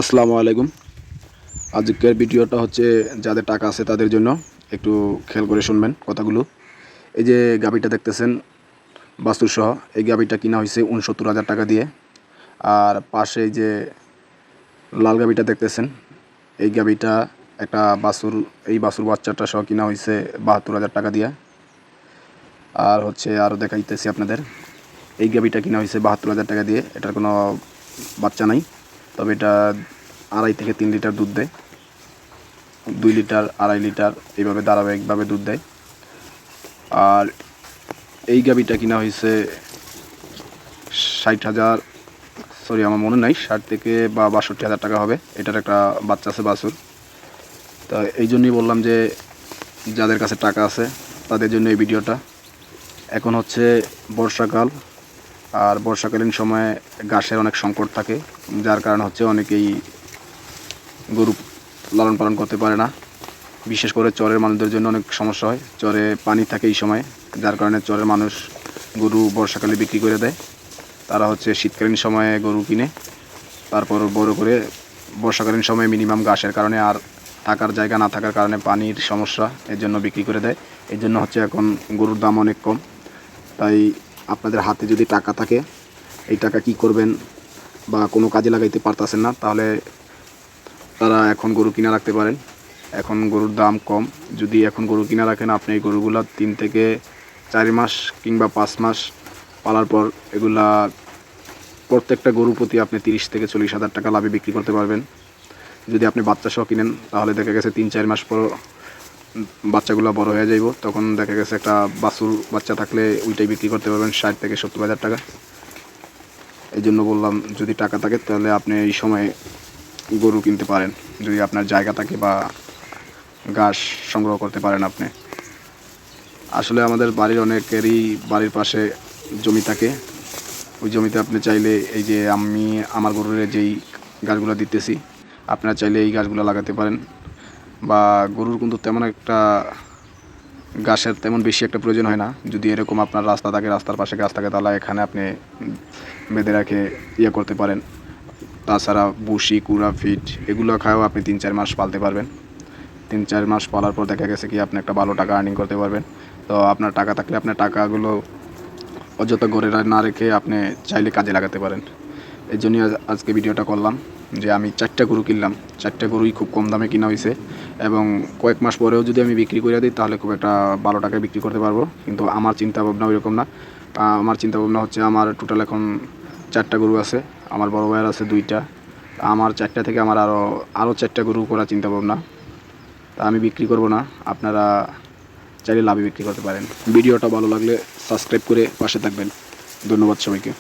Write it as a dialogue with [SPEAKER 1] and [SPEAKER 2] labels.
[SPEAKER 1] আসসালামু আলাইকুম। আজকের ভিডিওটা হচ্ছে যাদের টাকা আছে তাদের জন্য। একটু খেয়াল করে শুনবেন কথাগুলো। এই যে গাভীটা দেখতেছেন বাছুর সহ, এই গাভীটা কিনা হয়েছে ৬৯,০০০ টাকা দিয়ে। আর পাশে এই যে লাল গাভীটা দেখতেছেন, এই গাভীটা একটা বাছুর, এই বাছুর বাচ্চাটা সহ কিনা হয়েছে ৭২,০০০ টাকা দিয়ে। আর হচ্ছে আরও দেখাইতেছি আপনাদের, এই গাভীটা কিনা হয়েছে ৭২,০০০ টাকা দিয়ে। এটার কোনো বাচ্চা নাই, তবে এটা ২.৫ থেকে ৩ লিটার দুধ দেয়। ২ লিটার, ২.৫ লিটার এইভাবে ধারাবাহিকভাবে দুধ দেয়। আর এই গাভীটা কিনা হয়েছে ৬০,০০০, সরি আমার মনে নাই, ৬০ থেকে বা ৬২,০০০ টাকা হবে। এটার একটা বাচ্চা আছে বাছুর। তা এই জন্যই বললাম যে যাদের কাছে টাকা আছে তাদের জন্য এই ভিডিওটা। এখন হচ্ছে বর্ষাকাল, আর বর্ষাকালীন সময়ে ঘাসের অনেক সংকট থাকে, যার কারণে হচ্ছে অনেকেই গরু লালন পালন করতে পারে না। বিশেষ করে চরের মানুষদের জন্য অনেক সমস্যা হয়। চরে পানি থাকে এই সময়, যার কারণে চরের মানুষ গরু বর্ষাকালে বিক্রি করে দেয়। তারা হচ্ছে শীতকালীন সময়ে গরু কিনে, তারপর বড় করে বর্ষাকালীন সময়ে মিনিমাম ঘাসের কারণে আর থাকার জায়গা না থাকার কারণে পানির সমস্যা, এর জন্য বিক্রি করে দেয়। এই জন্য হচ্ছে এখন গরুর দাম অনেক কম। তাই আপনাদের হাতে যদি টাকা থাকে, এই টাকা কি করবেন বা কোনো কাজে লাগাইতে পারতেছেন না, তাহলে তারা এখন গরু কিনে রাখতে পারেন। এখন গরুর দাম কম, যদি এখন গরু কিনে রাখেন, আপনি এই গরুগুলো ৩ থেকে ৪ মাস কিংবা ৫ মাস পালার পর এগুলা প্রত্যেকটা গরু প্রতি আপনি ৩০ থেকে ৪০,০০০ টাকা লাভে বিক্রি করতে পারবেন। যদি আপনি বাচ্চা সহ কিনেন, তাহলে দেখা গেছে ৩-৪ মাস পর বাচ্চাগুলো বড় হয়ে যাইব। তখন দেখা গেছে একটা বাছুর বাচ্চা থাকলে ওইটাই বিক্রি করতে পারবেন ৬০ থেকে ৭০,০০০ টাকা। এই জন্য বললাম, যদি টাকা থাকে তাহলে আপনি এই সময় গরু কিনতে পারেন, যদি আপনার জায়গা থাকে বা ঘাস সংগ্রহ করতে পারেন আপনি। আসলে আমাদের বাড়ির অনেকেরই বাড়ির পাশে জমি থাকে। ওই জমিতে আপনি চাইলে এই যে আমি আমার গরুর যেই গাছগুলো দিতেছি, আপনারা চাইলে এই গাছগুলো লাগাতে পারেন। বা গরুর কিন্তু তেমন একটা ঘাসের তেমন বেশি একটা প্রয়োজন হয় না। যদি এরকম আপনার রাস্তা থাকে, রাস্তার পাশে গাছ থাকে, তাহলে এখানে আপনি বেঁধে রাখে করতে পারেন। তাছাড়া ভুসি, কুড়া, ফিট এগুলো খাওয়াও আপনি ৩-৪ মাস পালতে পারবেন। ৩-৪ মাস পালার পর দেখা গেছে কি আপনি একটা ভালো টাকা আর্নিং করতে পারবেন। তো আপনার টাকা থাকলে আপনার টাকাগুলো অযথা ঘরে না রেখে আপনি চাইলে কাজে লাগাতে পারেন। এই জন্যই আজকে ভিডিওটা করলাম যে আমি ৪টা গরু কিনলাম। ৪টা গরুই খুব কম দামে কিনা হয়েছে, এবং কয়েক মাস পরেও যদি আমি বিক্রি করে দিই তাহলে খুব একটা ভালো টাকায় বিক্রি করতে পারবো। কিন্তু আমার চিন্তা ভাবনা ওইরকম না। আমার চিন্তা ভাবনা হচ্ছে, আমার টোটাল এখন ৪টা গরু আছে, আমার বড় ভাইয়ের আছে 2টা। আমার ৪টা থেকে আমার আরও ৪টা গরু করার চিন্তা ভাবনা। তা আমি বিক্রি করব না, আপনারা চাইলে লাভে বিক্রি করতে পারেন। ভিডিওটা ভালো লাগলে সাবস্ক্রাইব করে পাশে থাকবেন। ধন্যবাদ সবাইকে।